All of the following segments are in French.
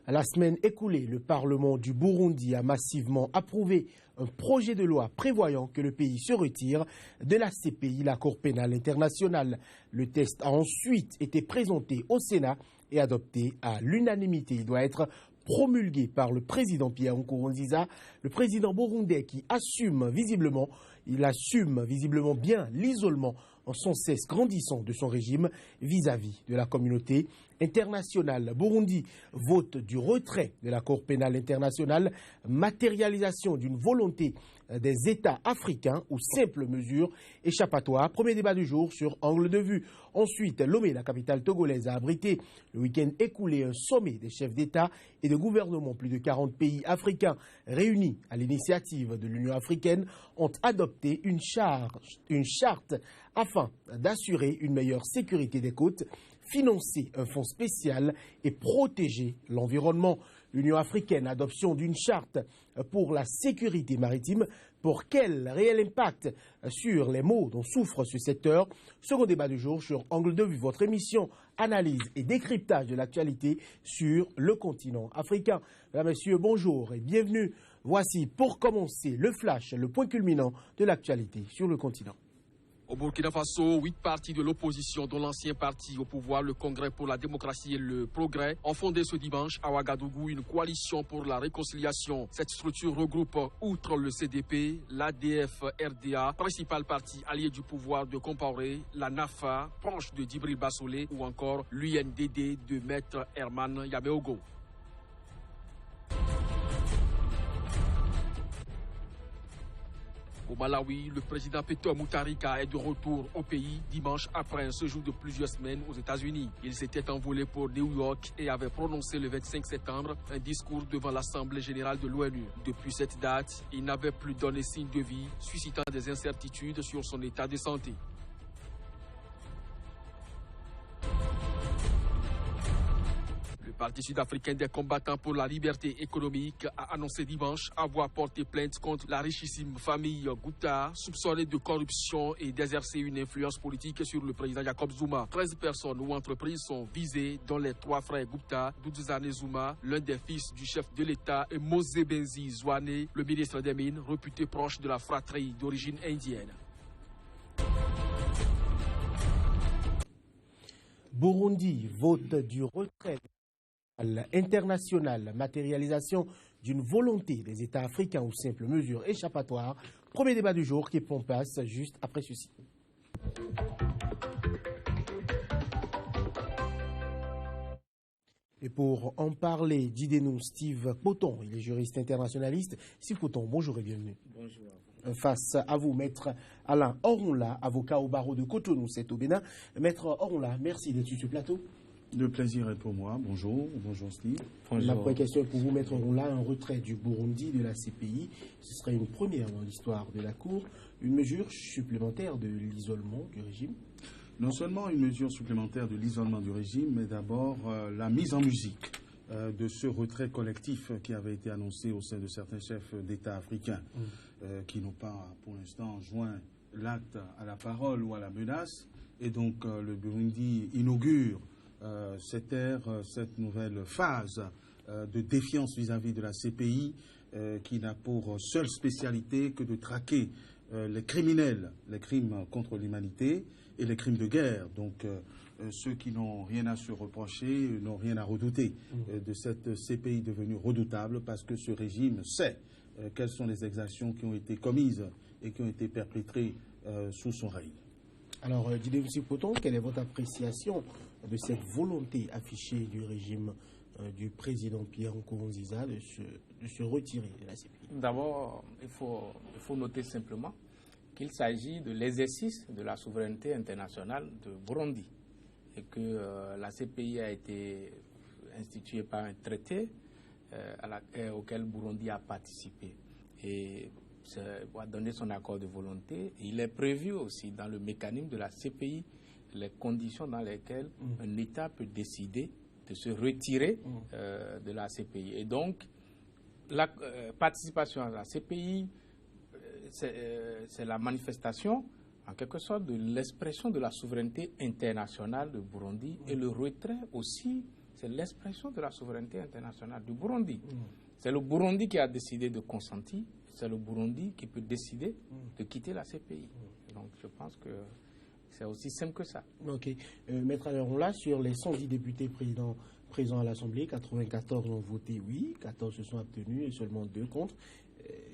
La semaine écoulée, le Parlement du Burundi a massivement approuvé un projet de loi prévoyant que le pays se retire de la CPI, la Cour pénale internationale. Le texte a ensuite été présenté au Sénat et adopté à l'unanimité. Il doit être promulgué par le président Pierre Nkurunziza, le président burundais qui assume visiblement bien l'isolement sans cesse grandissant de son régime vis-à-vis de la communauté internationale. Burundi vote du retrait de la Cour pénale internationale, matérialisation d'une volonté des États africains ou simple mesure échappatoire. Premier débat du jour sur Angle de vue. Ensuite, Lomé, la capitale togolaise, a abrité le week-end écoulé un sommet des chefs d'État et de gouvernement. Plus de 40 pays africains réunis à l'initiative de l'Union africaine ont adopté une charte afin d'assurer une meilleure sécurité des côtes, financer un fonds spécial et protéger l'environnement. L'Union africaine, adoption d'une charte pour la sécurité maritime. Pour quel réel impact sur les maux dont souffre ce secteur? Second débat du jour sur Angle de vue, votre émission analyse et décryptage de l'actualité sur le continent africain. Mesdames, Messieurs, bonjour et bienvenue. Voici pour commencer le flash, le point culminant de l'actualité sur le continent. Au Burkina Faso, 8 partis de l'opposition, dont l'ancien parti au pouvoir, le Congrès pour la démocratie et le progrès, ont fondé ce dimanche à Ouagadougou une coalition pour la réconciliation. Cette structure regroupe, outre le CDP, l'ADF-RDA, principal parti allié du pouvoir de Compaoré, la NAFA, proche de Djibril Bassolé, ou encore l'UNDD de Maître Herman Yameogo. Au Malawi, le président Peter Mutharika est de retour au pays dimanche après un séjour de plusieurs semaines aux États-Unis. Il s'était envolé pour New York et avait prononcé le 25 septembre un discours devant l'Assemblée générale de l'ONU. Depuis cette date, il n'avait plus donné signe de vie, suscitant des incertitudes sur son état de santé. Le Parti sud-africain des combattants pour la liberté économique a annoncé dimanche avoir porté plainte contre la richissime famille Gupta, soupçonnée de corruption et d'exercer une influence politique sur le président Jacob Zuma. 13 personnes ou entreprises sont visées, dont les 3 frères Gupta, Dudzane Zuma, l'un des fils du chef de l'État, et Mosebenzi Zwane, le ministre des Mines, réputé proche de la fratrie d'origine indienne. Burundi vote du retrait internationale, matérialisation d'une volonté des États africains ou simple mesure échappatoire. Premier débat du jour qui prend place juste après ceci. Et pour en parler, dis-nous Steve Poton, il est juriste internationaliste. Steve Poton, bonjour et bienvenue. Bonjour. Face à vous, Maître Alain Oronla, avocat au barreau de Cotonou, c'est au Bénin. Maître Oronla, merci d'être sur ce plateau. Le plaisir est pour moi. Bonjour. Bonjour Steve. Bonjour. La première question est pour vous, Maître Oronla. Un retrait du Burundi de la CPI, ce serait une première dans l'histoire de la Cour, une mesure supplémentaire de l'isolement du régime? Non seulement une mesure supplémentaire de l'isolement du régime, mais d'abord la mise en musique de ce retrait collectif qui avait été annoncé au sein de certains chefs d'État africains qui n'ont pas pour l'instant joint l'acte à la parole ou à la menace. Et donc le Burundi inaugure cette ère, cette nouvelle phase de défiance vis-à-vis de la CPI qui n'a pour seule spécialité que de traquer les criminels, les crimes contre l'humanité et les crimes de guerre. Donc ceux qui n'ont rien à se reprocher n'ont rien à redouter de cette CPI devenue redoutable parce que ce régime sait quelles sont les exactions qui ont été commises et qui ont été perpétrées sous son règne. Alors, dis-nous, M. Poton, quelle est votre appréciation de cette volonté affichée du régime du président Pierre Nkurunziza de se retirer de la CPI? D'abord, il faut noter simplement qu'il s'agit de l'exercice de la souveraineté internationale de Burundi et que la CPI a été instituée par un traité auquel Burundi a participé. Et a donné son accord de volonté. Il est prévu aussi dans le mécanisme de la CPI les conditions dans lesquelles un État peut décider de se retirer de la CPI. Et donc, la participation à la CPI, c'est la manifestation, en quelque sorte, de l'expression de la souveraineté internationale de Burundi et le retrait aussi c'est l'expression de la souveraineté internationale du Burundi. C'est le Burundi qui a décidé de consentir, c'est le Burundi qui peut décider de quitter la CPI. Donc je pense que c'est aussi simple que ça. Ok. Maître Aleronla, sur les 110 députés présents à l'Assemblée, 94 ont voté oui, 14 se sont abstenus et seulement 2 contre.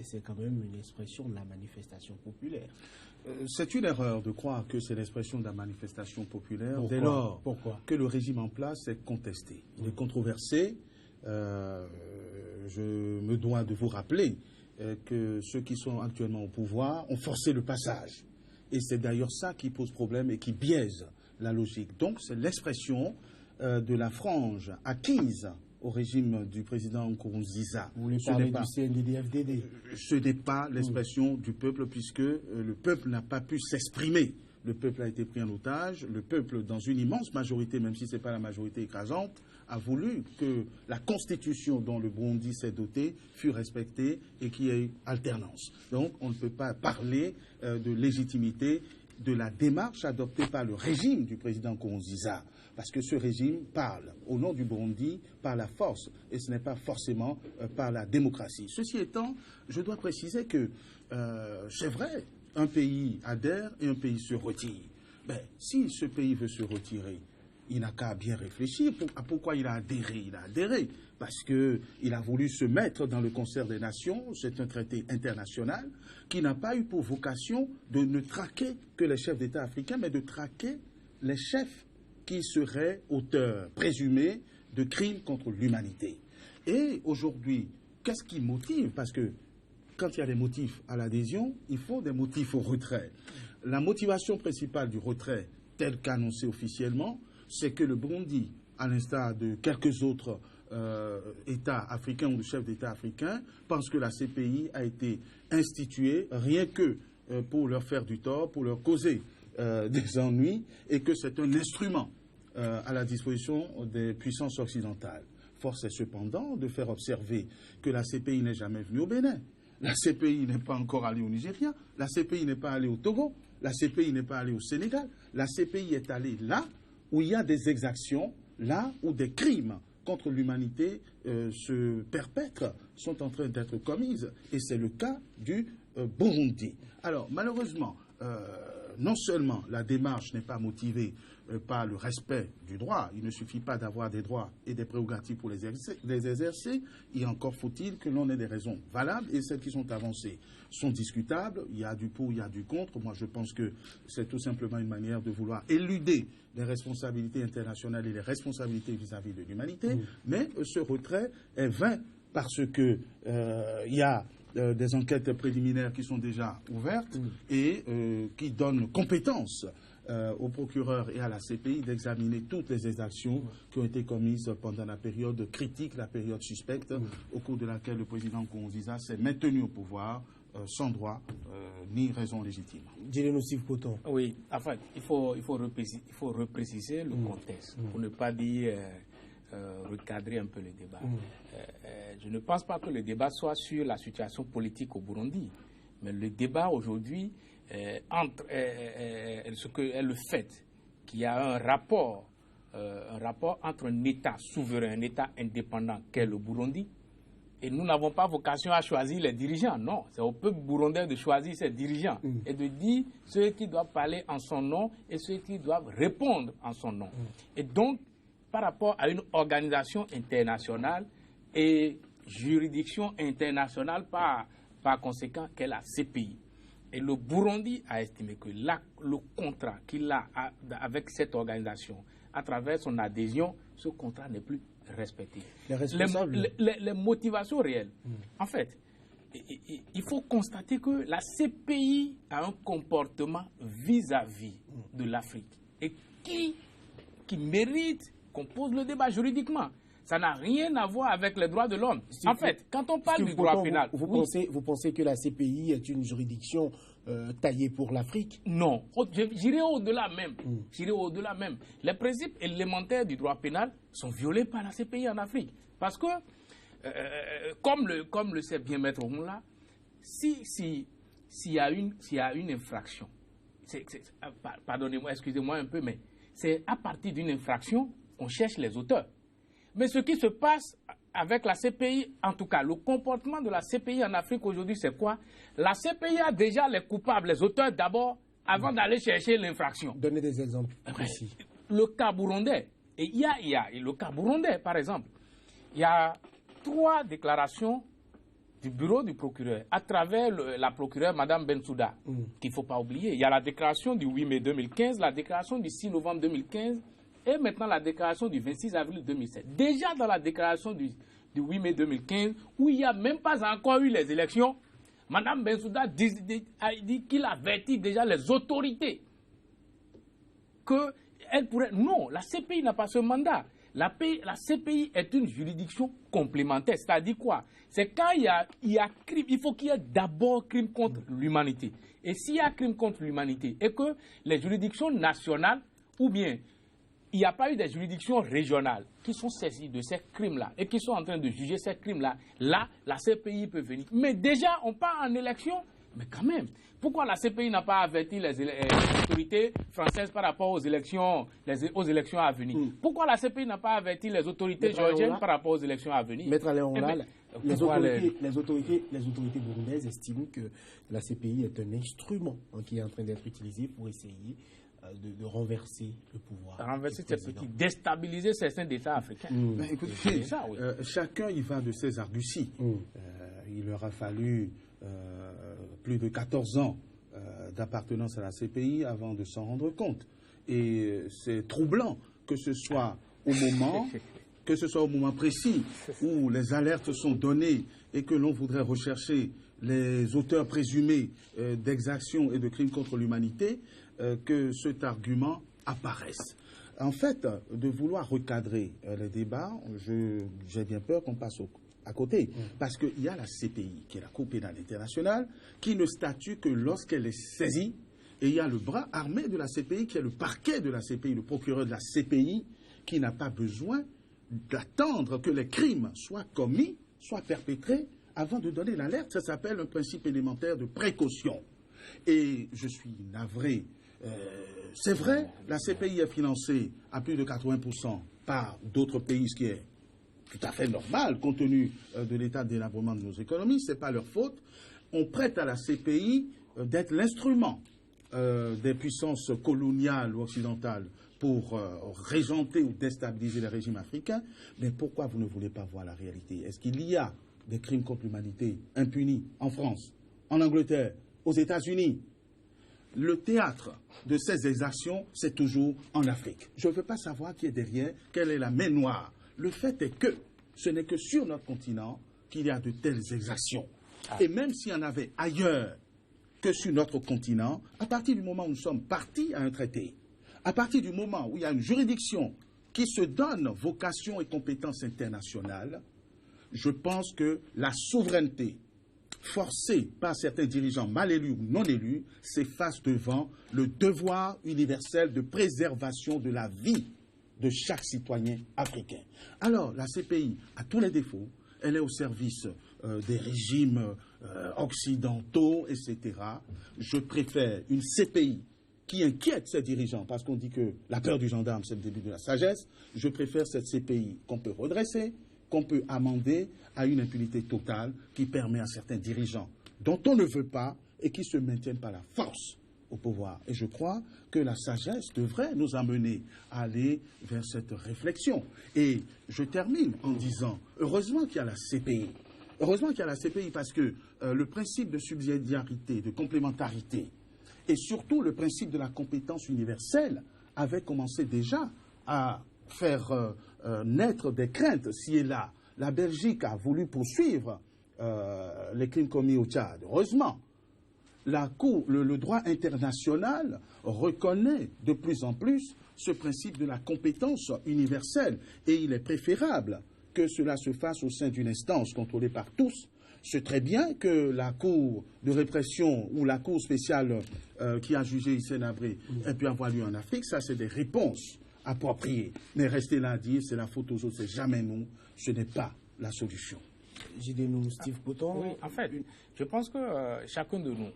C'est quand même une expression de la manifestation populaire. C'est une erreur de croire que c'est l'expression de la manifestation populaire. Pourquoi? Dès lors Pourquoi? Que le régime en place est contesté. Il est controversé. Je me dois de vous rappeler que ceux qui sont actuellement au pouvoir ont forcé le passage. Et c'est d'ailleurs ça qui pose problème et qui biaise la logique. Donc c'est l'expression de la frange acquise au régime du président Nkurunziza. Vous voulez parler du CNDD-FDD? Ce n'est pas l'expression du peuple, puisque le peuple n'a pas pu s'exprimer. Le peuple a été pris en otage. Le peuple, dans une immense majorité, même si ce n'est pas la majorité écrasante, a voulu que la constitution dont le Burundi s'est doté fût respectée et qu'il y ait alternance. Donc on ne peut pas parler de légitimité de la démarche adoptée par le régime du président Nkurunziza. Parce que ce régime parle au nom du Burundi par la force et ce n'est pas forcément par la démocratie. Ceci étant, je dois préciser que c'est vrai, un pays adhère et un pays se retire. Mais si ce pays veut se retirer, il n'a qu'à bien réfléchir à pourquoi il a adhéré. Il a adhéré parce qu'il a voulu se mettre dans le concert des nations. C'est un traité international qui n'a pas eu pour vocation de ne traquer que les chefs d'État africains, mais de traquer les chefs qui seraient auteurs présumés de crimes contre l'humanité. Et aujourd'hui, qu'est-ce qui motive? Parce que quand il y a des motifs à l'adhésion, il faut des motifs au retrait. La motivation principale du retrait, telle qu'annoncée officiellement, c'est que le Burundi, à l'instar de quelques autres États africains ou de chefs d'État africains, pense que la CPI a été instituée rien que pour leur faire du tort, pour leur causer des ennuis, et que c'est un instrument à la disposition des puissances occidentales. Force est cependant de faire observer que la CPI n'est jamais venue au Bénin. La CPI n'est pas encore allée au Nigeria, la CPI n'est pas allée au Togo, la CPI n'est pas allée au Sénégal. La CPI est allée là où il y a des exactions, là où des crimes contre l'humanité se perpètrent, sont en train d'être commises. Et c'est le cas du Burundi. Alors, malheureusement, non seulement la démarche n'est pas motivée par le respect du droit, il ne suffit pas d'avoir des droits et des prérogatives pour les exercer, et encore faut-il que l'on ait des raisons valables, et celles qui sont avancées sont discutables, il y a du pour, il y a du contre. Moi je pense que c'est tout simplement une manière de vouloir éluder les responsabilités internationales et les responsabilités vis-à-vis de l'humanité, mais ce retrait est vain parce que il y a des enquêtes préliminaires qui sont déjà ouvertes et qui donnent compétence au procureur et à la CPI d'examiner toutes les exactions qui ont été commises pendant la période critique, la période suspecte, au cours de laquelle le président Nkurunziza s'est maintenu au pouvoir sans droit ni raison légitime. Oui, en fait, il faut repréciser le contexte pour ne pas dire recadrer un peu le débat. Je ne pense pas que le débat soit sur la situation politique au Burundi, mais le débat aujourd'hui entre ce que est le fait qu'il y a un rapport entre un État souverain, un État indépendant qu'est le Burundi, et nous n'avons pas vocation à choisir les dirigeants. Non, c'est au peuple burundais de choisir ses dirigeants et de dire ceux qui doivent parler en son nom et ceux qui doivent répondre en son nom. Et donc, par rapport à une organisation internationale et juridiction internationale par conséquent qu'est la CPI. Et le Burundi a estimé que le contrat qu'il a avec cette organisation, à travers son adhésion, ce contrat n'est plus respecté. Les motivations réelles. En fait, il faut constater que la CPI a un comportement vis-à-vis de l'Afrique et qui mérite qu'on pose le débat juridiquement. Ça n'a rien à voir avec les droits de l'homme. En fait, quand on parle du droit pénal... Vous pensez que la CPI est une juridiction taillée pour l'Afrique? Non. J'irai au-delà même. J'irai au-delà même. Les principes élémentaires du droit pénal sont violés par la CPI en Afrique. Parce que, comme le sait bien Maître Oumla, s'il y a une infraction, pardonnez-moi, excusez-moi un peu, mais c'est à partir d'une infraction qu'on cherche les auteurs. Mais ce qui se passe avec la CPI, en tout cas, le comportement de la CPI en Afrique aujourd'hui, c'est quoi? La CPI a déjà les coupables, les auteurs d'abord, avant d'aller chercher l'infraction. Donnez des exemples précis. Le cas burundais, et il y a le cas burundais, par exemple. Il y a 3 déclarations du bureau du procureur, à travers la procureure Mme Bensouda, qu'il ne faut pas oublier. Il y a la déclaration du 8 mai 2015, la déclaration du 6 novembre 2015, et maintenant la déclaration du 26 avril 2007. Déjà dans la déclaration du 8 mai 2015, où il n'y a même pas encore eu les élections, Mme Bensouda a dit qu'il avertit déjà les autorités qu'elle pourrait... Non, la CPI n'a pas ce mandat. La CPI est une juridiction complémentaire. C'est-à-dire quoi? C'est quand il y a crime, il faut qu'il y ait d'abord crime contre l'humanité. Et s'il y a crime contre l'humanité et que les juridictions nationales, ou bien il n'y a pas eu des juridictions régionales qui sont saisies de ces crimes-là et qui sont en train de juger ces crimes-là, là, la CPI peut venir. Mais déjà, on part en élection, mais quand même, pourquoi la CPI n'a pas averti les autorités françaises par rapport aux élections à venir? Pourquoi la CPI n'a pas averti les autorités géorgiennes par rapport aux élections à venir? Maître Léon, les autorités burundaises estiment que la CPI est un instrument qui est en train d'être utilisé pour essayer de renverser le pouvoir. Renverser, c'est petit, déstabiliser certains États africains. Écoutez, chacun y va de ses arguties. Il leur a fallu plus de 14 ans d'appartenance à la CPI avant de s'en rendre compte. Et c'est troublant que ce soit au moment précis où les alertes sont données et que l'on voudrait rechercher les auteurs présumés d'exactions et de crimes contre l'humanité, que cet argument apparaisse. En fait, de vouloir recadrer les débats, j'ai bien peur qu'on passe à côté. Parce qu'il y a la CPI, qui est la Cour pénale internationale, qui ne statue que lorsqu'elle est saisie. Et il y a le bras armé de la CPI, qui est le parquet de la CPI, le procureur de la CPI, qui n'a pas besoin d'attendre que les crimes soient commis, soient perpétrés, avant de donner l'alerte. Ça s'appelle un principe élémentaire de précaution. Et je suis navré. C'est vrai, la CPI est financée à plus de 80% par d'autres pays, ce qui est tout à fait normal, compte tenu de l'état de délabrement de nos économies. Ce n'est pas leur faute. On prête à la CPI d'être l'instrument des puissances coloniales ou occidentales pour régenter ou déstabiliser les régimes africains. Mais pourquoi vous ne voulez pas voir la réalité? Est-ce qu'il y a des crimes contre l'humanité impunis en France, en Angleterre, aux États-Unis? Le théâtre de ces exactions, c'est toujours en Afrique. Je ne veux pas savoir qui est derrière, quelle est la main noire. Le fait est que ce n'est que sur notre continent qu'il y a de telles exactions. Et même s'il y en avait ailleurs que sur notre continent, à partir du moment où nous sommes partis à un traité, à partir du moment où il y a une juridiction qui se donne vocation et compétences internationales, je pense que la souveraineté forcée par certains dirigeants mal élus ou non élus s'efface devant le devoir universel de préservation de la vie de chaque citoyen africain. Alors, la CPI a tous les défauts, elle est au service des régimes occidentaux, etc. Je préfère une CPI qui inquiète ses dirigeants, parce qu'on dit que la peur du gendarme, c'est le début de la sagesse. Je préfère cette CPI qu'on peut redresser, qu'on peut amender à une impunité totale qui permet à certains dirigeants dont on ne veut pas et qui se maintiennent par la force au pouvoir. Et je crois que la sagesse devrait nous amener à aller vers cette réflexion. Et je termine en disant, heureusement qu'il y a la CPI. Heureusement qu'il y a la CPI parce que le principe de subsidiarité, de complémentarité et surtout le principe de la compétence universelle avait commencé déjà à faire naître des craintes ci et là. La Belgique a voulu poursuivre les crimes commis au Tchad. Heureusement, le droit international reconnaît de plus en plus ce principe de la compétence universelle. Et il est préférable que cela se fasse au sein d'une instance contrôlée par tous. C'est très bien que la Cour de répression ou la Cour spéciale qui a jugé Hissène Habré ait pu avoir lieu en Afrique. Ça, c'est des réponses appropriées. Mais rester là à dire c'est la faute aux autres, c'est jamais nous, ce n'est pas la solution. J.D. Steve Poton. Oui, en fait, je pense que chacun de nous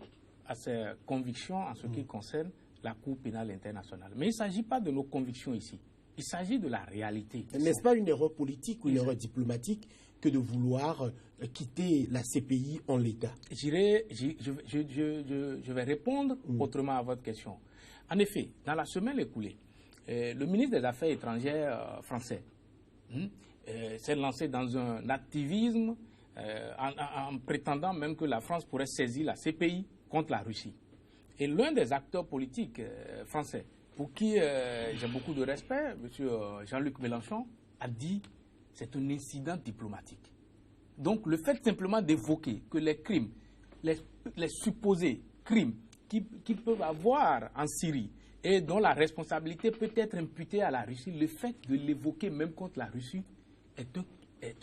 a ses convictions en ce qui concerne la Cour pénale internationale. Mais il ne s'agit pas de nos convictions ici. Il s'agit de la réalité. N'est-ce pas une erreur politique ou une erreur diplomatique que de vouloir quitter la CPI en l'état? Je vais répondre autrement à votre question. En effet, dans la semaine écoulée, le ministre des Affaires étrangères français s'est lancé dans un activisme en prétendant même que la France pourrait saisir la CPI contre la Russie. Et l'un des acteurs politiques français, pour qui j'ai beaucoup de respect, M. Jean-Luc Mélenchon, a dit que c'est un incident diplomatique. Donc le fait simplement d'évoquer que les crimes, les supposés crimes qui peuvent avoir en Syrie et dont la responsabilité peut être imputée à la Russie, le fait de l'évoquer même contre la Russie est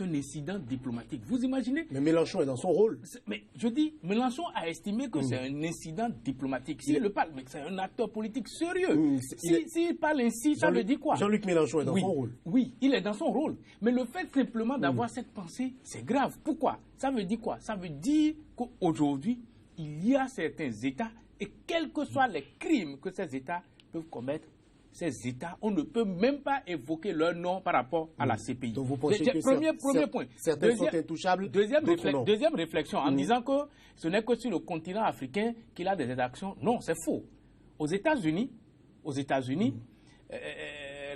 un incident diplomatique. Vous imaginez? Mais Mélenchon est dans son rôle. Mais je dis, Mélenchon a estimé que c'est un incident diplomatique. S'il le parle, mais c'est un acteur politique sérieux. S'il parle ainsi, ça veut dire quoi? Jean-Luc Mélenchon est dans son rôle. Oui, il est dans son rôle. Mais le fait simplement d'avoir cette pensée, c'est grave. Pourquoi? Ça veut dire quoi? Ça veut dire qu'aujourd'hui, il y a certains États, et quels que soient les crimes que ces États peuvent commettre, ces États, on ne peut même pas évoquer leur nom par rapport à la CPI. Donc vous pensez que premier point. Certains sont intouchables, deuxième réflexion, en disant que ce n'est que sur le continent africain qu'il a des exactions. Non, c'est faux. Aux États-Unis,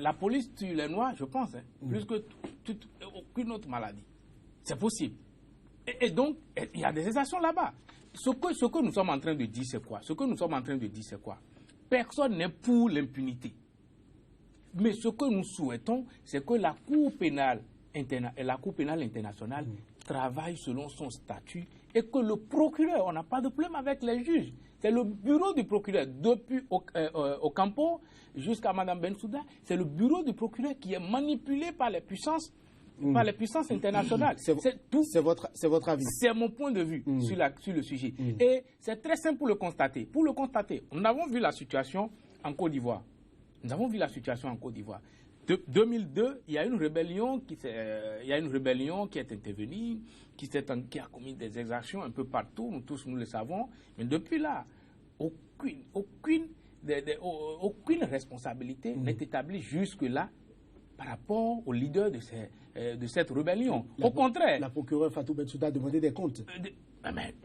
la police tue les Noirs, je pense, plus que aucune autre maladie. C'est possible. Et donc, il y a des exactions là-bas. Ce que nous sommes en train de dire, c'est quoi? Personne n'est pour l'impunité. Mais ce que nous souhaitons, c'est que la Cour pénale internationale travaille selon son statut et que le procureur, on n'a pas de problème avec les juges, c'est le bureau du procureur, depuis Ocampo jusqu'à Mme Bensouda, c'est le bureau du procureur qui est manipulé par les puissances internationales. C'est votre avis. C'est mon point de vue sur le sujet. Et c'est très simple pour le constater. Nous avons vu la situation en Côte d'Ivoire. De 2002, il y a une rébellion qui est intervenue, qui a commis des exactions un peu partout, nous le savons. Mais depuis là, aucune responsabilité n'est établie jusque-là par rapport au leader de cette rébellion. Au contraire. La procureure Fatou Bensouda a demandé des comptes.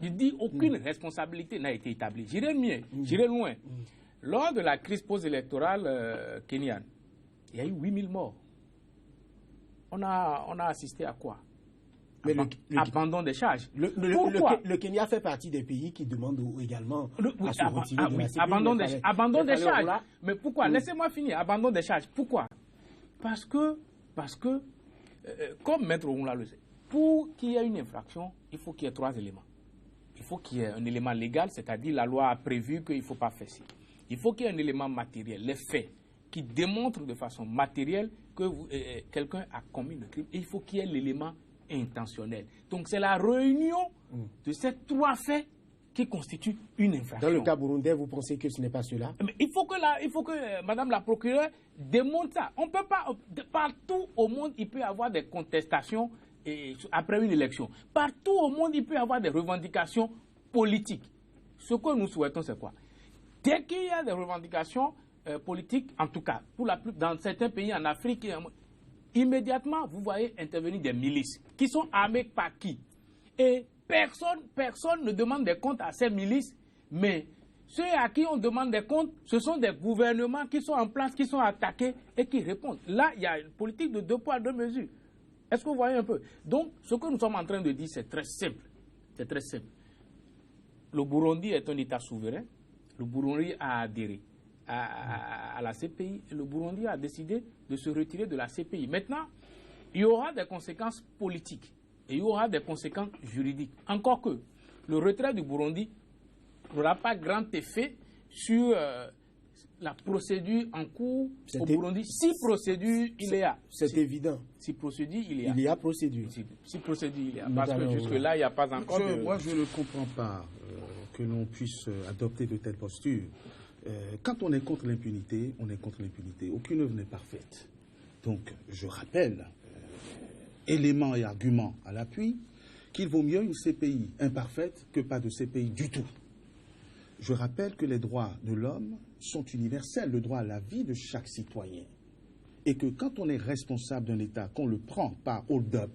Je dis aucune responsabilité n'a été établie. J'irai loin. Lors de la crise post-électorale kenyane, il y a eu 8000 morts. On a assisté à quoi? Abandon des charges. Pourquoi? Le Kenya fait partie des pays qui demandent également à se retirer de la CPI. Abandon des charges. Mais pourquoi? Laissez-moi finir. Abandon des charges. Pourquoi? Parce que comme Maître Oumla le sait, pour qu'il y ait une infraction, il faut qu'il y ait 3 éléments. Il faut qu'il y ait un élément légal, c'est-à-dire la loi a prévu qu'il ne faut pas faire ci. Il faut qu'il y ait un élément matériel, les faits, qui démontrent de façon matérielle que quelqu'un a commis le crime. Et il faut qu'il y ait l'élément intentionnel. Donc c'est la réunion de ces 3 faits qui constitue une infraction. Dans le cas burundais, vous pensez que ce n'est pas cela? Mais il faut que Madame la procureure démontre ça. On peut pas, partout au monde, il peut y avoir des contestations après une élection. Partout au monde, il peut y avoir des revendications politiques. Ce que nous souhaitons, c'est quoi? Dès qu'il y a des revendications politiques, en tout cas, dans certains pays en Afrique, immédiatement, vous voyez intervenir des milices qui sont armées par qui? Et personne ne demande des comptes à ces milices, mais ceux à qui on demande des comptes, ce sont des gouvernements qui sont en place, qui sont attaqués et qui répondent. Là, il y a une politique de 2 poids, 2 mesures. Est-ce que vous voyez un peu? Donc, ce que nous sommes en train de dire, c'est très simple. C'est très simple. Le Burundi est un État souverain. Le Burundi a adhéré à la CPI et le Burundi a décidé de se retirer de la CPI. Maintenant, il y aura des conséquences politiques et il y aura des conséquences juridiques. Encore que le retrait du Burundi n'aura pas grand effet sur la procédure en cours au Burundi. Si procédure il y a. C'est évident. Si procédure il y a. Il y a procédure. Si procédure il y a. Parce que jusque-là, il n'y a pas encore de... Moi, je ne comprends pas que l'on puisse adopter de telles postures. Quand on est contre l'impunité, on est contre l'impunité. Aucune œuvre n'est parfaite. Donc, je rappelle, éléments et arguments à l'appui, qu'il vaut mieux une CPI imparfaite que pas de CPI du tout. Je rappelle que les droits de l'homme sont universels, le droit à la vie de chaque citoyen. Et que quand on est responsable d'un État, qu'on le prend par hold-up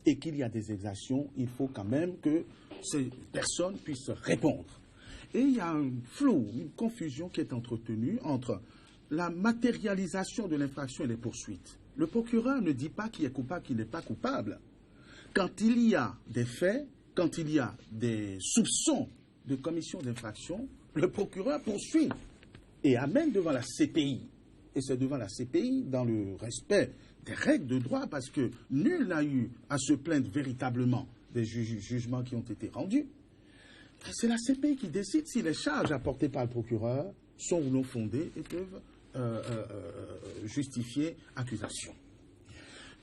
et qu'il y a des exactions, il faut quand même que ces personnes puissent répondre. Et il y a un flou, une confusion qui est entretenue entre la matérialisation de l'infraction et les poursuites. Le procureur ne dit pas qui est coupable, qui n'est pas coupable. Quand il y a des faits, quand il y a des soupçons de commission d'infraction, le procureur poursuit et amène devant la CPI. Et c'est devant la CPI, dans le respect des règles de droit, parce que nul n'a eu à se plaindre véritablement des jugements qui ont été rendus. C'est la CPI qui décide si les charges apportées par le procureur sont ou non fondées et peuvent justifier accusation.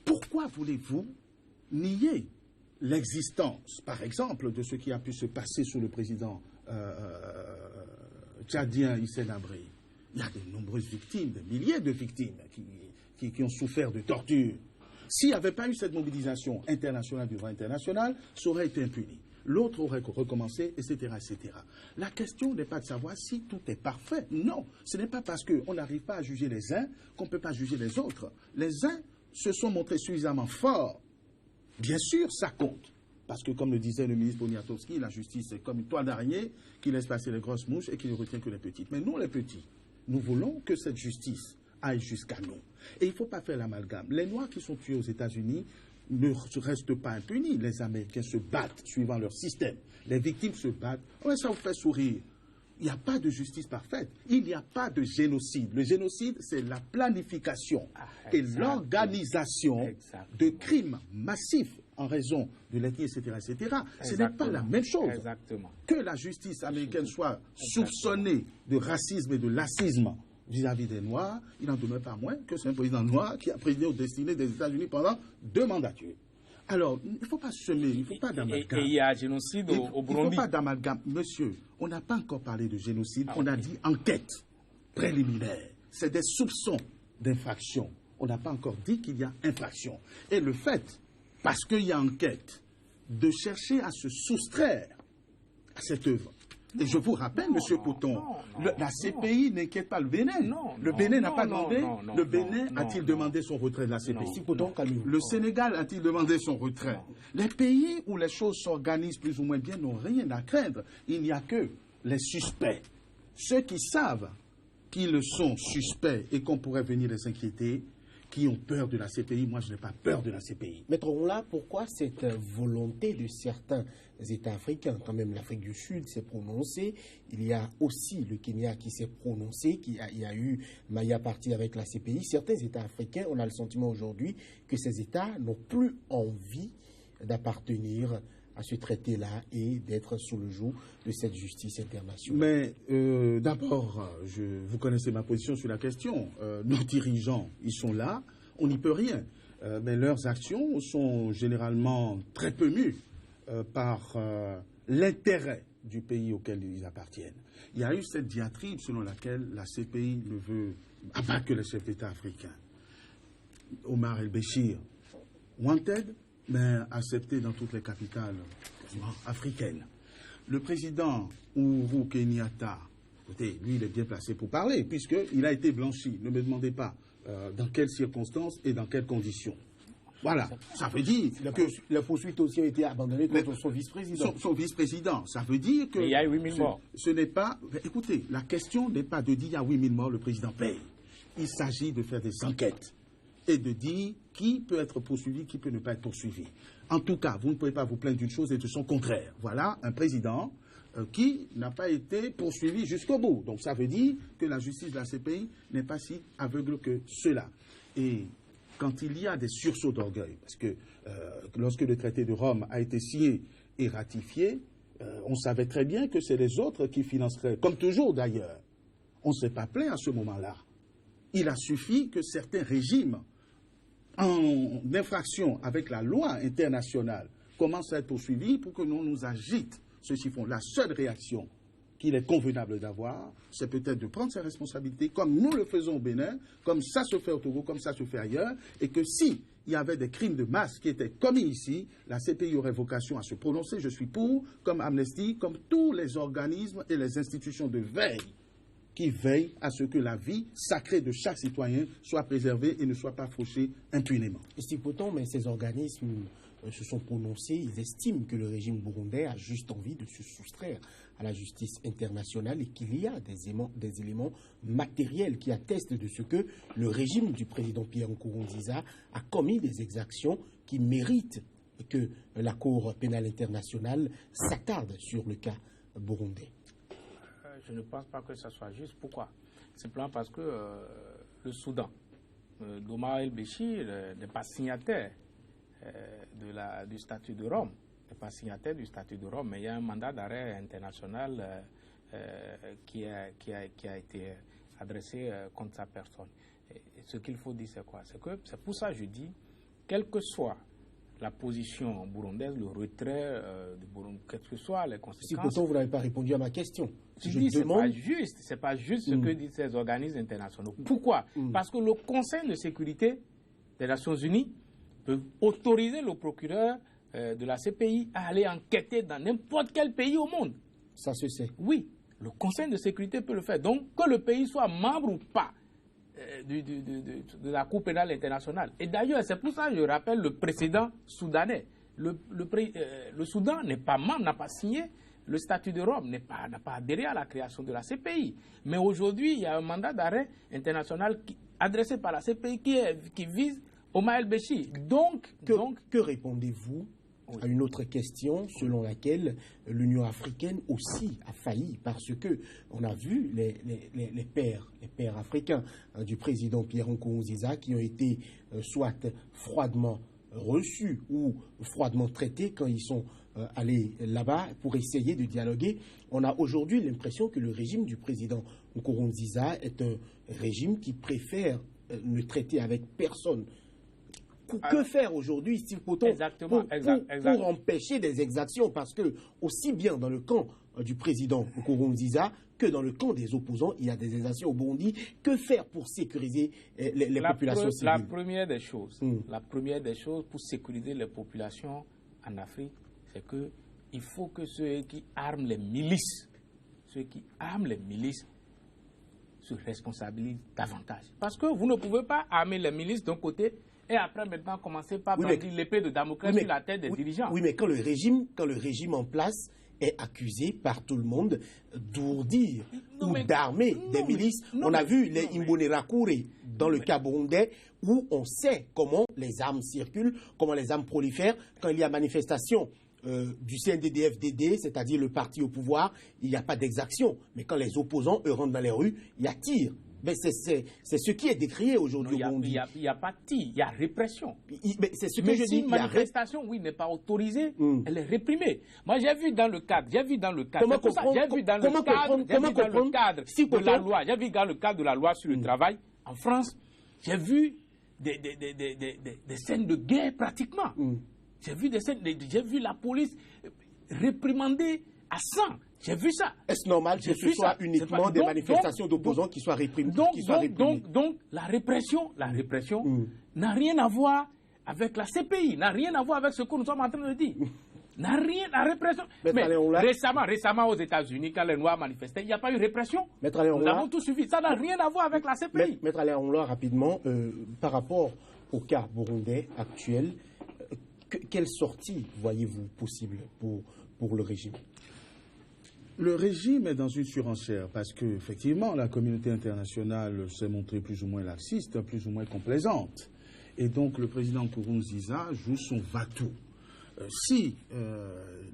Pourquoi voulez-vous nier l'existence, par exemple, de ce qui a pu se passer sous le président tchadien Hissène Habré? Il y a de nombreuses victimes, des milliers de victimes qui ont souffert de torture. S'il n'y avait pas eu cette mobilisation internationale du droit international, ça aurait été impuni. L'autre aurait recommencé, etc., etc. La question n'est pas de savoir si tout est parfait. Non, ce n'est pas parce qu'on n'arrive pas à juger les uns qu'on ne peut pas juger les autres. Les uns se sont montrés suffisamment forts. Bien sûr, ça compte. Parce que, comme le disait le ministre Poniatowski, la justice est comme une toile d'araignée qui laisse passer les grosses mouches et qui ne retient que les petites. Mais nous, les petits, nous voulons que cette justice aille jusqu'à nous. Et il ne faut pas faire l'amalgame. Les Noirs qui sont tués aux États-Unis ne restent pas impunis. Les Américains se battent suivant leur système. Les victimes se battent. Ouais, ça vous fait sourire. Il n'y a pas de justice parfaite. Il n'y a pas de génocide. Le génocide, c'est la planification et l'organisation de crimes massifs en raison de l'ethnie, etc., etc. Ce n'est pas la même chose. Que la justice américaine soit soupçonnée de racisme et de lacisme vis-à-vis des Noirs, il n'en demeure pas moins que c'est un président noir qui a présidé aux destinées des États-Unis pendant 2 mandatures. Alors, il ne faut pas semer, il ne faut pas d'amalgame. Et il y a génocide au Burundi. Il ne faut pas d'amalgame. Monsieur, on n'a pas encore parlé de génocide, on a dit enquête préliminaire. C'est des soupçons d'infraction. On n'a pas encore dit qu'il y a infraction. Et le fait, parce qu'il y a enquête, de chercher à se soustraire à cette œuvre. Et je vous rappelle, M. Couton, la CPI n'inquiète pas le Bénin. Le Bénin n'a pas demandé. Le Bénin a-t-il demandé son retrait de la CPI? Le Sénégal a-t-il demandé son retrait? Les pays où les choses s'organisent plus ou moins bien n'ont rien à craindre. Il n'y a que les suspects. Ceux qui savent qu'ils sont suspects et qu'on pourrait venir les inquiéter, qui ont peur de la CPI. Moi, je n'ai pas peur de la CPI. Maître Onla, pourquoi cette volonté de certains États africains? Quand même, l'Afrique du Sud s'est prononcée. Il y a aussi le Kenya qui s'est prononcé, il y a eu Maya parti avec la CPI. Certains États africains, on a le sentiment aujourd'hui que ces États n'ont plus envie d'appartenir à ce traité-là et d'être sous le joug de cette justice internationale. Mais d'abord, vous connaissez ma position sur la question. Nos dirigeants, ils sont là, on n'y peut rien. Mais leurs actions sont généralement très peu mues par l'intérêt du pays auquel ils appartiennent. Il y a eu cette diatribe selon laquelle la CPI ne veut abattre que les chefs d'État africains. Omar el-Béchir, wanted, mais accepté dans toutes les capitales africaines. Le président Uhuru Kenyatta, écoutez, lui, il est bien placé pour parler, puisqu'il a été blanchi. Ne me demandez pas dans quelles circonstances et dans quelles conditions. Voilà, ça veut dire que... La poursuite aussi a été abandonnée contre son vice-président. Son vice-président, ça veut dire que... Et il y a 8 000 morts. Ce n'est pas... Écoutez, la question n'est pas de dire il y a 8 000 morts, le président paye. Il s'agit de faire des enquêtes et de dire qui peut être poursuivi, qui peut ne pas être poursuivi. En tout cas, vous ne pouvez pas vous plaindre d'une chose et de son contraire. Voilà un président qui n'a pas été poursuivi jusqu'au bout. Donc ça veut dire que la justice de la CPI n'est pas si aveugle que cela. Et quand il y a des sursauts d'orgueil, parce que lorsque le traité de Rome a été signé et ratifié, on savait très bien que c'est les autres qui financeraient, comme toujours d'ailleurs. On ne s'est pas plaint à ce moment-là. Il a suffi que certains régimes en infraction avec la loi internationale commencent à être poursuivis pour que l'on nous agite ce chiffon. La seule réaction qu'il est convenable d'avoir, c'est peut-être de prendre ses responsabilités, comme nous le faisons au Bénin, comme ça se fait au Togo, comme ça se fait ailleurs, et que si il y avait des crimes de masse qui étaient commis ici, la CPI aurait vocation à se prononcer. Je suis pour, comme Amnesty, comme tous les organismes et les institutions de veille qui veille à ce que la vie sacrée de chaque citoyen soit préservée et ne soit pas fauchée impunément. Pourtant, mais ces organismes se sont prononcés, ils estiment que le régime burundais a juste envie de se soustraire à la justice internationale et qu'il y a des éléments matériels qui attestent de ce que le régime du président Pierre Nkurunziza a commis des exactions qui méritent que la Cour pénale internationale s'attarde sur le cas burundais. Je ne pense pas que ça soit juste. Pourquoi? Simplement parce que le Soudan, d'Omar el-Béchir, n'est pas signataire du statut de Rome. N'est pas signataire du statut de Rome, mais il y a un mandat d'arrêt international qui a été adressé contre sa personne. Et ce qu'il faut dire, c'est quoi? C'est pour ça que je dis, quelle que soit la position burundaise, le retrait du Burundi, quelles que soient les conséquences. Pourtant, vous n'avez pas répondu à ma question. C'est pas juste ce que disent ces organismes internationaux. Pourquoi? Parce que le Conseil de sécurité des Nations Unies peut autoriser le procureur de la CPI à aller enquêter dans n'importe quel pays au monde. Ça se sait. Oui, le Conseil de sécurité peut le faire. Donc, que le pays soit membre ou pas de la Cour pénale internationale. Et d'ailleurs, c'est pour ça que je rappelle le précédent soudanais. Le Soudan n'est pas membre, n'a pas signé le statut de Rome, n'a pas adhéré à la création de la CPI. Mais aujourd'hui, il y a un mandat d'arrêt international adressé par la CPI qui vise Omar el-Béchir. Que répondez-vous à une autre question selon laquelle l'Union africaine aussi a failli, parce que on a vu les pères africains du président Pierre Nkurunziza qui ont été soit froidement reçus ou froidement traités quand ils sont allés là-bas pour essayer de dialoguer. On a aujourd'hui l'impression que le régime du président Nkurunziza est un régime qui préfère ne traiter avec personne. Que faire aujourd'hui, Steve Poton, pour empêcher des exactions? Parce que aussi bien dans le camp du président Nkurunziza que dans le camp des opposants, il y a des exactions au Burundi. Que faire pour sécuriser les populations civiles? La première des choses pour sécuriser les populations en Afrique, c'est qu'il faut que ceux qui arment les milices, se responsabilisent davantage. Parce que vous ne pouvez pas armer les milices d'un côté et après maintenant commencer par brandir l'épée de Damoclès sur la tête des dirigeants. Oui, mais quand le régime en place est accusé par tout le monde d'ourdir ou d'armer des milices, on a vu les Imbonerakure dans le cas burundais où on sait comment les armes circulent, comment les armes prolifèrent. Quand il y a manifestation du CNDD-FDD, c'est-à-dire le parti au pouvoir, il n'y a pas d'exaction. Mais quand les opposants, eux, rentrent dans les rues, il y a tir. Mais c'est ce qui est décrié aujourd'hui au Burundi. Il n'y a pas de tir, il y a répression. Mais c'est ce que je dis. Une manifestation, oui, n'est pas autorisée, elle est réprimée. Moi, j'ai vu dans le cadre de la loi sur le travail, en France, j'ai vu des scènes de guerre pratiquement. J'ai vu la police réprimander à sang. J'ai vu ça. Est-ce normal que ce soit uniquement des manifestations d'opposants qui soient réprimées? Donc, la répression n'a rien à voir avec la CPI, n'a rien à voir avec ce que nous sommes en train de dire. N'a rien à répression. Mais récemment aux États-Unis, quand les Noirs manifestaient, il n'y a pas eu répression. Nous avons tout suivi. Ça n'a rien à voir avec la CPI. Maître Alain Onloa, rapidement, par rapport au cas burundais actuel, quelle sortie voyez-vous possible pour le régime? Le régime est dans une surenchère parce que, effectivement, la communauté internationale s'est montrée plus ou moins laxiste, plus ou moins complaisante. Et donc, le président Nkurunziza joue son va-tout. Si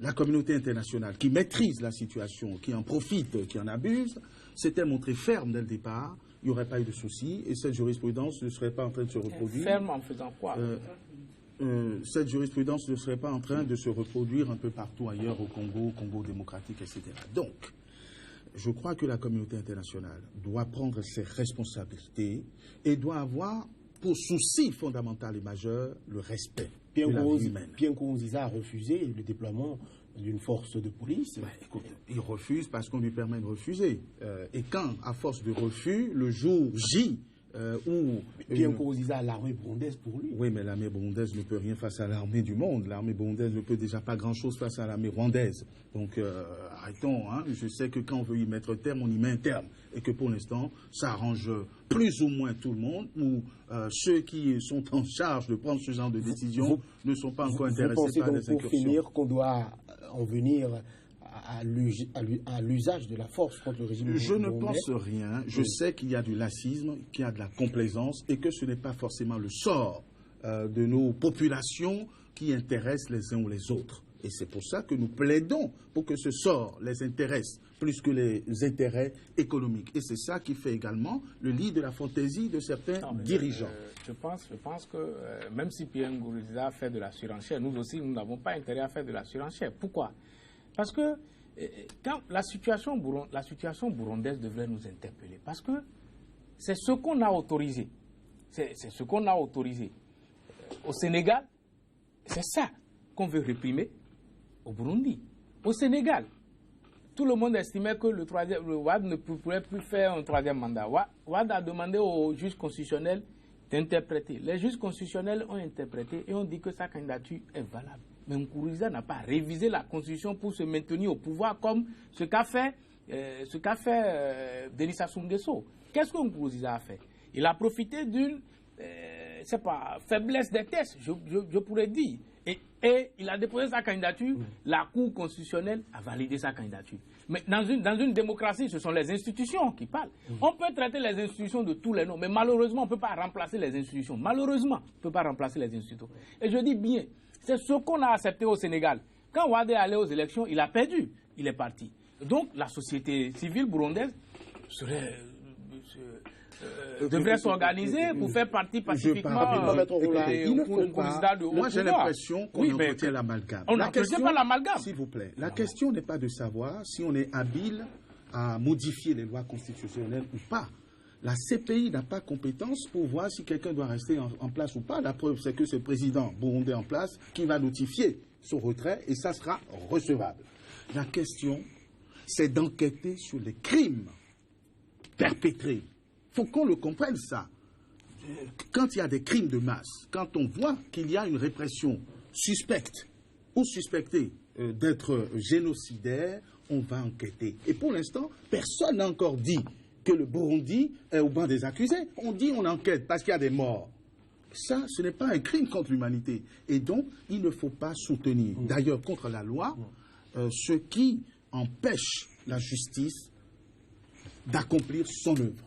la communauté internationale, qui maîtrise la situation, qui en profite, qui en abuse, s'était montrée ferme dès le départ, il n'y aurait pas eu de souci et cette jurisprudence ne serait pas en train de se reproduire. Ferme en faisant quoi? Cette jurisprudence ne serait pas en train de se reproduire un peu partout ailleurs au Congo démocratique, etc. Donc, je crois que la communauté internationale doit prendre ses responsabilités et doit avoir pour souci fondamental et majeur le respect de la vie humaine. Pierre Nkurunziza a refusé le déploiement d'une force de police. Écoute, il refuse parce qu'on lui permet de refuser. Et quand, à force de refus, le jour J, Pierre Nkurunziza, l'armée burundaise pour lui. Oui, mais l'armée burundaise ne peut rien face à l'armée du monde. L'armée burundaise ne peut déjà pas grand-chose face à l'armée rwandaise. Donc, arrêtons. Hein. Je sais que quand on veut y mettre terme, on y met un terme. Et que pour l'instant, ça arrange plus ou moins tout le monde, ou ceux qui sont en charge de prendre ce genre de décision ne sont pas encore intéressés par des incursions. Pour finir, qu'on doit en venir à l'usage de la force contre le régime burundais? Je ne pense rien. Je sais qu'il y a du laxisme, qu'il y a de la complaisance et que ce n'est pas forcément le sort de nos populations qui intéresse les uns ou les autres. Et c'est pour ça que nous plaidons pour que ce sort les intéresse plus que les intérêts économiques. Et c'est ça qui fait également le lit de la fantaisie de certains dirigeants. Je pense que même si Pierre Nkurunziza fait de la surenchère, nous aussi, nous n'avons pas intérêt à faire de la surenchère. Pourquoi? Parce que quand la situation burundaise devrait nous interpeller. Parce que c'est ce qu'on a autorisé. C'est ce qu'on a autorisé au Sénégal. C'est ça qu'on veut réprimer au Burundi. Au Sénégal, tout le monde estimait que le Wade ne pourrait plus faire un troisième mandat. Wade a demandé au juge constitutionnel d'interpréter. Les juges constitutionnels ont interprété et ont dit que sa candidature est valable. Mais Nkurunziza n'a pas révisé la Constitution pour se maintenir au pouvoir comme ce qu'a fait Denis Sassou Nguesso. Qu'est-ce que Nkurunziza a fait? Il a profité d'une faiblesse des tests, je pourrais dire. Et il a déposé sa candidature, la Cour constitutionnelle a validé sa candidature. Mais dans une démocratie, ce sont les institutions qui parlent. On peut traiter les institutions de tous les noms, mais malheureusement, on ne peut pas remplacer les institutions. Malheureusement, on ne peut pas remplacer les institutions. Et je dis bien, c'est ce qu'on a accepté au Sénégal. Quand Wade est allé aux élections, il a perdu, il est parti. Donc la société civile burundaise devrait s'organiser pour faire partie pacifiquement Moi, j'ai l'impression qu'on entretient l'amalgame. On n'entretient pas l'amalgame. S'il vous plaît, la question n'est pas de savoir si on est habile à modifier les lois constitutionnelles ou pas. La CPI n'a pas compétence pour voir si quelqu'un doit rester en place ou pas. La preuve, c'est que c'est le président burundais en place qui va notifier son retrait et ça sera recevable. La question, c'est d'enquêter sur les crimes perpétrés. Il faut qu'on le comprenne, ça. Quand il y a des crimes de masse, quand on voit qu'il y a une répression suspecte ou suspectée d'être génocidaire, on va enquêter. Et pour l'instant, personne n'a encore dit que le Burundi est au banc des accusés. On dit on enquête parce qu'il y a des morts. Ça, ce n'est pas un crime contre l'humanité. Et donc, il ne faut pas soutenir, d'ailleurs contre la loi, ce qui empêche la justice d'accomplir son œuvre.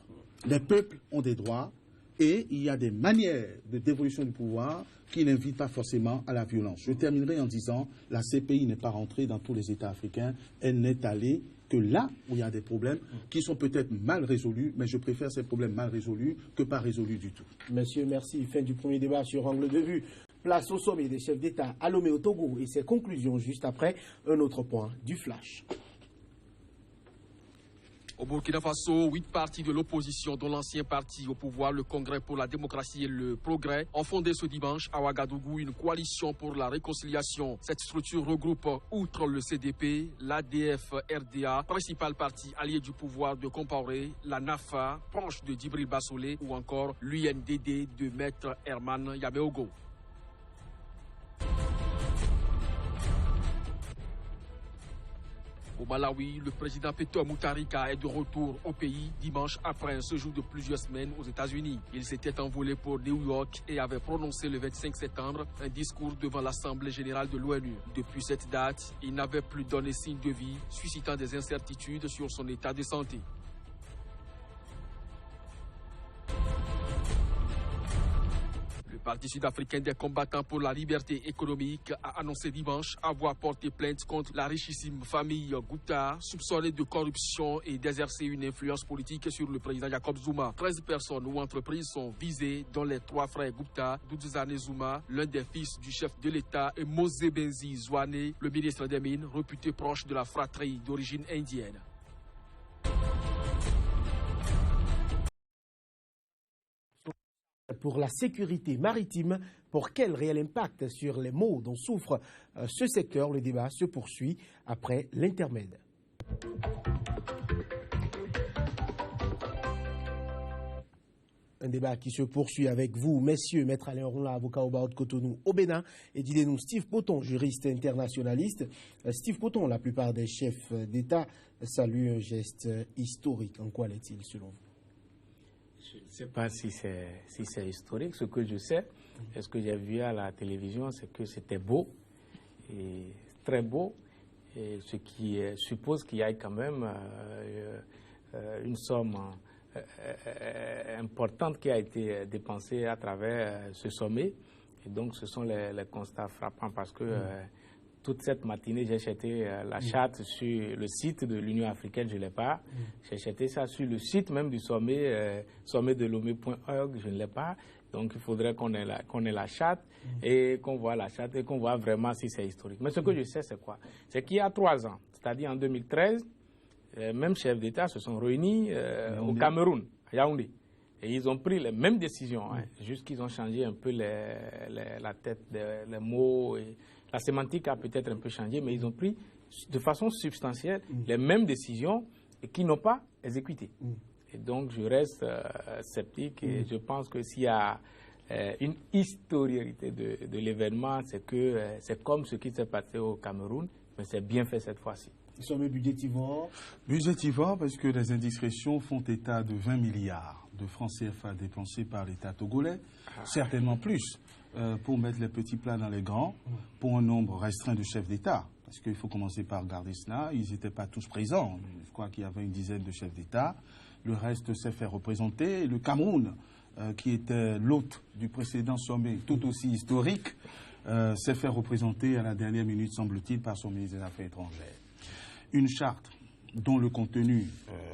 Les peuples ont des droits et il y a des manières de dévolution du pouvoir qui n'invitent pas forcément à la violence. Je terminerai en disant la CPI n'est pas rentrée dans tous les États africains. Elle n'est allée que là où il y a des problèmes qui sont peut-être mal résolus, mais je préfère ces problèmes mal résolus que pas résolus du tout. Messieurs, merci. Fin du premier débat sur Angle de vue. Place au sommet des chefs d'État à Lomé au Togo et ses conclusions juste après un autre point du flash. Au Burkina Faso, 8 partis de l'opposition, dont l'ancien parti au pouvoir, le Congrès pour la démocratie et le progrès, ont fondé ce dimanche à Ouagadougou une coalition pour la réconciliation. Cette structure regroupe, outre le CDP, l'ADF-RDA, principal parti allié du pouvoir de Compaoré, la NAFA, proche de Djibril Bassolé, ou encore l'UNDD de Maître Herman Yameogo. Au Malawi, le président Peter Mutharika est de retour au pays dimanche après un séjour de plusieurs semaines aux États-Unis. Il s'était envolé pour New York et avait prononcé le 25 septembre un discours devant l'Assemblée générale de l'ONU. Depuis cette date, il n'avait plus donné signe de vie, suscitant des incertitudes sur son état de santé. Le Parti sud-africain des combattants pour la liberté économique a annoncé dimanche avoir porté plainte contre la richissime famille Gupta, soupçonnée de corruption et d'exercer une influence politique sur le président Jacob Zuma. 13 personnes ou entreprises sont visées, dont les 3 frères Gupta, Dudzane Zuma, l'un des fils du chef de l'État, et Mosebenzi Zwane, le ministre des Mines, réputé proche de la fratrie d'origine indienne. Pour la sécurité maritime, pour quel réel impact sur les maux dont souffre ce secteur? Le débat se poursuit après l'intermède. Un débat qui se poursuit avec vous, messieurs, Maître Alain Ronla, avocat au barreau de Cotonou au Bénin, et Didier-nous Steve Poton, juriste internationaliste. Steve Poton, la plupart des chefs d'État saluent un geste historique. En quoi l'est-il selon vous? Je ne sais pas si c'est historique. Ce que je sais, et ce que j'ai vu à la télévision, c'est que c'était beau, et très beau, et ce qui suppose qu'il y ait quand même une somme importante qui a été dépensée à travers ce sommet. Et donc, ce sont les constats frappants parce que toute cette matinée, j'ai acheté la charte sur le site de l'Union africaine, je ne l'ai pas. J'ai acheté ça sur le site même du sommet, sommetdelomé.org, je ne l'ai pas. Donc, il faudrait qu'on ait la charte et qu'on voit la charte et qu'on voit vraiment si c'est historique. Mais ce que je sais, c'est quoi? C'est qu'il y a 3 ans, c'est-à-dire en 2013, les mêmes chefs d'État se sont réunis au Cameroun, à Yaoundé. Et ils ont pris les mêmes décisions, juste qu'ils ont changé un peu la tête, les mots. Et la sémantique a peut-être un peu changé, mais ils ont pris de façon substantielle les mêmes décisions et qui n'ont pas exécuté. Et donc je reste sceptique et je pense que s'il y a une historialité de l'événement, c'est que c'est comme ce qui s'est passé au Cameroun, mais c'est bien fait cette fois-ci. Le sommet budgétivore. Budgétivore parce que les indiscrétions font état de 20 milliards de francs CFA dépensés par l'État togolais, certainement plus, pour mettre les petits plats dans les grands, pour un nombre restreint de chefs d'État. Parce qu'il faut commencer par regarder cela, ils n'étaient pas tous présents. Je crois qu'il y avait une dizaine de chefs d'État. Le reste s'est fait représenter. Le Cameroun, qui était l'hôte du précédent sommet, tout aussi historique, s'est fait représenter à la dernière minute, semble-t-il, par son ministre des Affaires étrangères. Une charte dont le contenu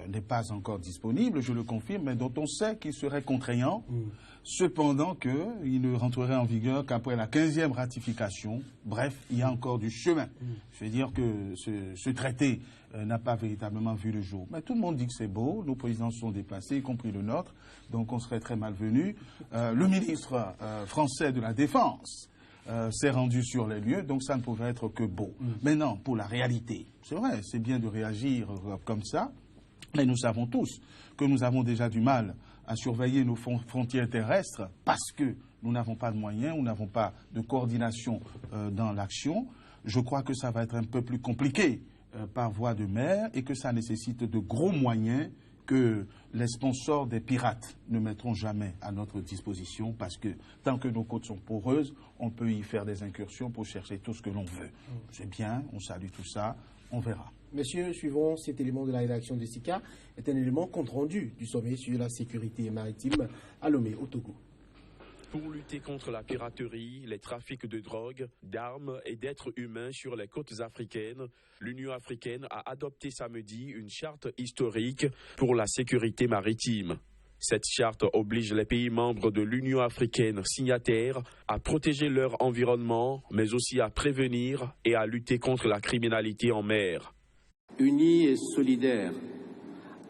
n'est pas encore disponible, je le confirme, mais dont on sait qu'il serait contraignant, cependant qu'il ne rentrerait en vigueur qu'après la 15e ratification. Bref, il y a encore du chemin. Je veux dire que ce traité n'a pas véritablement vu le jour. Mais tout le monde dit que c'est beau, nos présidents sont déplacés, y compris le nôtre, donc on serait très malvenu. Le ministre français de la Défense s'est rendu sur les lieux, donc ça ne pouvait être que beau. Maintenant, pour la réalité, c'est vrai, c'est bien de réagir comme ça, mais nous savons tous que nous avons déjà du mal à surveiller nos frontières terrestres parce que nous n'avons pas de moyens, nous n'avons pas de coordination dans l'action. Je crois que ça va être un peu plus compliqué par voie de mer et que ça nécessite de gros moyens que les sponsors des pirates ne mettront jamais à notre disposition parce que tant que nos côtes sont poreuses, on peut y faire des incursions pour chercher tout ce que l'on veut. C'est bien, on salue tout ça, on verra. Messieurs, suivons cet élément de la rédaction de SICA, est un élément compte-rendu du sommet sur la sécurité maritime à Lomé, au Togo. Pour lutter contre la piraterie, les trafics de drogue, d'armes et d'êtres humains sur les côtes africaines, l'Union africaine a adopté samedi une charte historique pour la sécurité maritime. Cette charte oblige les pays membres de l'Union africaine signataires à protéger leur environnement, mais aussi à prévenir et à lutter contre la criminalité en mer. Unis et solidaires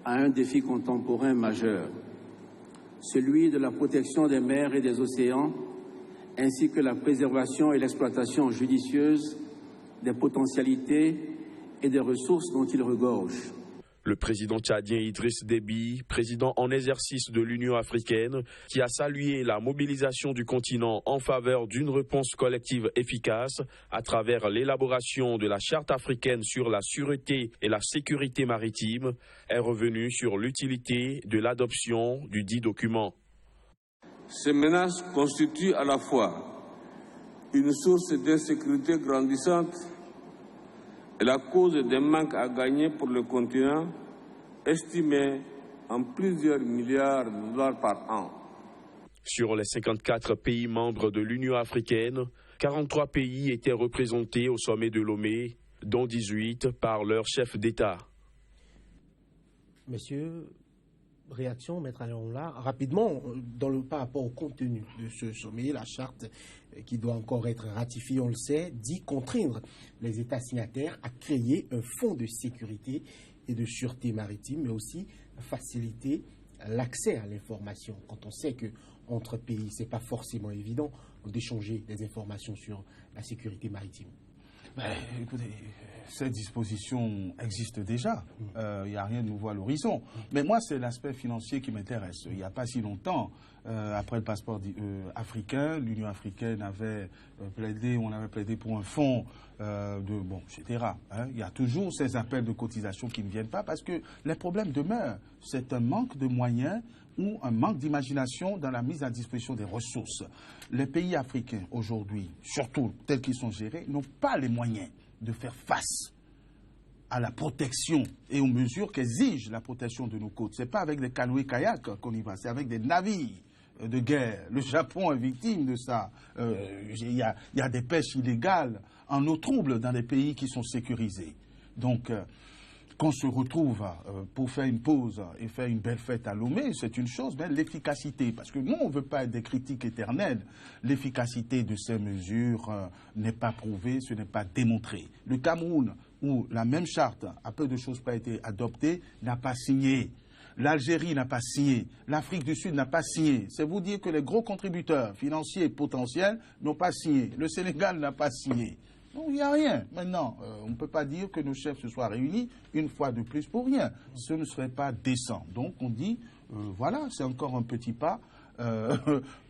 à un défi contemporain majeur, celui de la protection des mers et des océans, ainsi que la préservation et l'exploitation judicieuse des potentialités et des ressources dont ils regorgent. Le président tchadien Idriss Déby, président en exercice de l'Union africaine, qui a salué la mobilisation du continent en faveur d'une réponse collective efficace à travers l'élaboration de la Charte africaine sur la sûreté et la sécurité maritime, est revenu sur l'utilité de l'adoption du dit document. Ces menaces constituent à la fois une source d'insécurité grandissante et la cause des manques à gagner pour le continent, estimé en plusieurs milliards de dollars par an. Sur les 54 pays membres de l'Union africaine, 43 pays étaient représentés au sommet de Lomé, dont 18 par leur chef d'État. Messieurs, réaction, Maître Alain Ronla, rapidement, par rapport au contenu de ce sommet, la charte qui doit encore être ratifiée, on le sait, dit contraindre les États signataires à créer un fonds de sécurité et de sûreté maritime, mais aussi faciliter l'accès à l'information. Quand on sait qu'entre pays, ce n'est pas forcément évident d'échanger des informations sur la sécurité maritime. Écoutez, ces dispositions existent déjà. Il n'y a rien de nouveau à l'horizon. Mais moi, c'est l'aspect financier qui m'intéresse. Il n'y a pas si longtemps, après le passeport africain, l'Union africaine avait plaidé pour un fonds etc. Il y a toujours ces appels de cotisation qui ne viennent pas parce que les problèmes demeurent. C'est un manque de moyens ou un manque d'imagination dans la mise à disposition des ressources. Les pays africains aujourd'hui, surtout tels qu'ils sont gérés, n'ont pas les moyens de faire face à la protection et aux mesures qu'exige la protection de nos côtes. Ce n'est pas avec des canoës-kayaks qu'on y va, c'est avec des navires de guerre. Le Japon est victime de ça. Il y a des pêches illégales en eau trouble dans des pays qui sont sécurisés. Donc, qu'on se retrouve pour faire une pause et faire une belle fête à Lomé, c'est une chose, mais l'efficacité, parce que nous, on ne veut pas être des critiques éternelles, l'efficacité de ces mesures n'est pas prouvée, ce n'est pas démontré. Le Cameroun, où la même charte, à peu de choses près, a été adoptée, n'a pas signé. L'Algérie n'a pas signé. L'Afrique du Sud n'a pas signé. C'est vous dire que les gros contributeurs financiers potentiels n'ont pas signé. Le Sénégal n'a pas signé. Donc, il n'y a rien. Maintenant, on ne peut pas dire que nos chefs se soient réunis une fois de plus pour rien. Ce ne serait pas décent. Donc, on dit, voilà, c'est encore un petit pas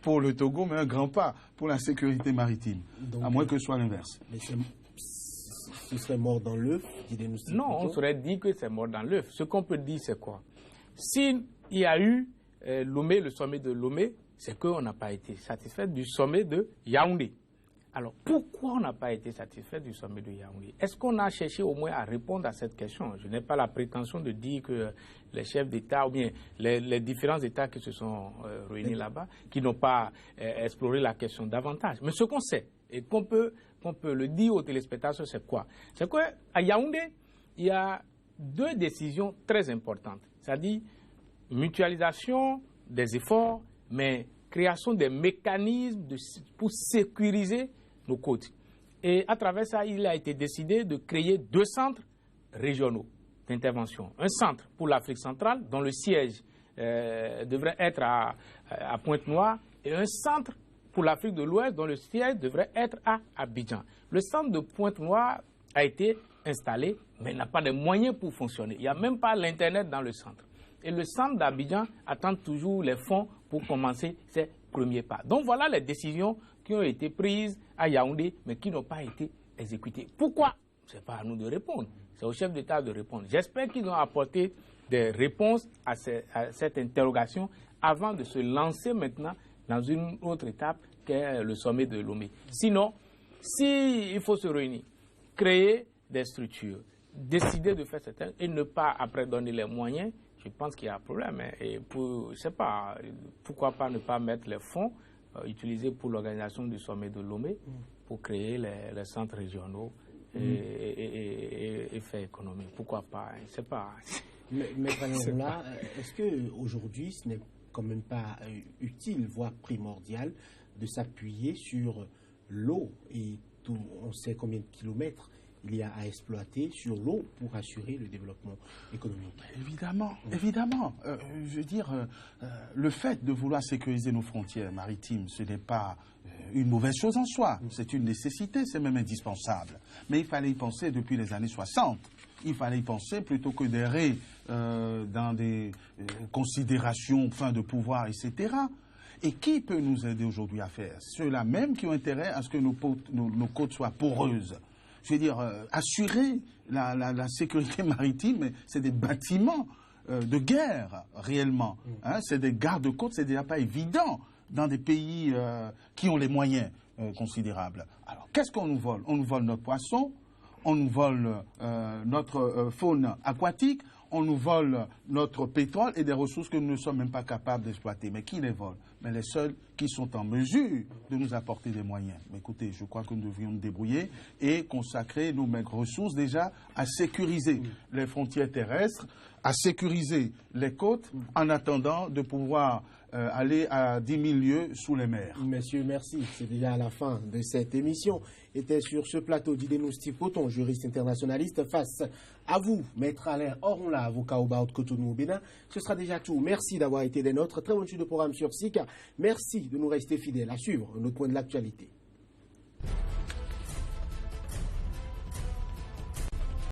pour le Togo, mais un grand pas pour la sécurité maritime. Donc, à moins que ce soit l'inverse. Mais ce serait mort dans l'œuf? Non, on serait dit que c'est mort dans l'œuf. Ce qu'on peut dire, c'est quoi? S'il y a eu Lomé, le sommet de Lomé, c'est qu'on n'a pas été satisfait du sommet de Yaoundé. Alors, pourquoi on n'a pas été satisfait du sommet de Yaoundé? Est-ce qu'on a cherché au moins à répondre à cette question? Je n'ai pas la prétention de dire que les chefs d'État ou bien les différents États qui se sont réunis là-bas, qui n'ont pas exploré la question davantage. Mais ce qu'on sait, et qu'on peut le dire aux téléspectateurs, c'est quoi? C'est qu'à Yaoundé, il y a deux décisions très importantes. C'est-à-dire mutualisation des efforts, mais création des mécanismes pour sécuriser nos côtes. Et à travers ça, il a été décidé de créer 2 centres régionaux d'intervention. Un centre pour l'Afrique centrale, dont le siège devrait être à Pointe-Noire, et un centre pour l'Afrique de l'Ouest, dont le siège devrait être à Abidjan. Le centre de Pointe-Noire a été installé, mais n'a pas de moyens pour fonctionner. Il n'y a même pas l'Internet dans le centre. Et le centre d'Abidjan attend toujours les fonds pour commencer ses premiers pas. Donc voilà les décisions qui ont été prises à Yaoundé, mais qui n'ont pas été exécutées. Pourquoi? Ce n'est pas à nous de répondre, c'est au chef d'État de répondre. J'espère qu'ils ont apporté des réponses à cette interrogation avant de se lancer maintenant dans une autre étape qu'est le sommet de Lomé. Sinon, s'il faut se réunir, créer des structures, décider de faire certaines et ne pas après donner les moyens, je pense qu'il y a un problème. Et je ne sais pas, pourquoi pas ne pas mettre les fonds utilisés pour l'organisation du sommet de Lomé pour créer les centres régionaux et faire économie. Pourquoi pas? Je ne sais pas. Mais là, est-ce qu'aujourd'hui, ce n'est quand même pas utile, voire primordial, de s'appuyer sur l'eau et tout, on sait combien de kilomètres il y a à exploiter sur l'eau pour assurer le développement économique? Évidemment, évidemment. Je veux dire, le fait de vouloir sécuriser nos frontières maritimes, ce n'est pas une mauvaise chose en soi. C'est une nécessité, c'est même indispensable. Mais il fallait y penser depuis les années 60. Il fallait y penser plutôt que d'errer dans des considérations de pouvoir, etc. Et qui peut nous aider aujourd'hui à faire? Ceux-là même qui ont intérêt à ce que nos côtes soient poreuses. Je veux dire, assurer la sécurité maritime, c'est des bâtiments de guerre, réellement. Hein, c'est des gardes-côtes, c'est déjà pas évident dans des pays qui ont les moyens considérables. Alors, qu'est-ce qu'on nous vole? On nous vole notre poisson, on nous vole notre faune aquatique, on nous vole notre pétrole et des ressources que nous ne sommes même pas capables d'exploiter. Mais qui les vole? Mais les seuls qui sont en mesure de nous apporter des moyens. Mais écoutez, je crois que nous devrions nous débrouiller et consacrer nos ressources déjà à sécuriser les frontières terrestres, à sécuriser les côtes en attendant de pouvoir aller à 10 000 lieues sous les mers. Messieurs, merci. C'est déjà à la fin de cette émission. Était sur ce plateau Didénou Steve Coton, juriste internationaliste, face à vous, Maître Alain Oronla, avocat au barreau de Cotonou au Bénin. Ce sera déjà tout. Merci d'avoir été des nôtres. Très bonne suite de programme sur SICA. Merci de nous rester fidèles à suivre notre point de l'actualité.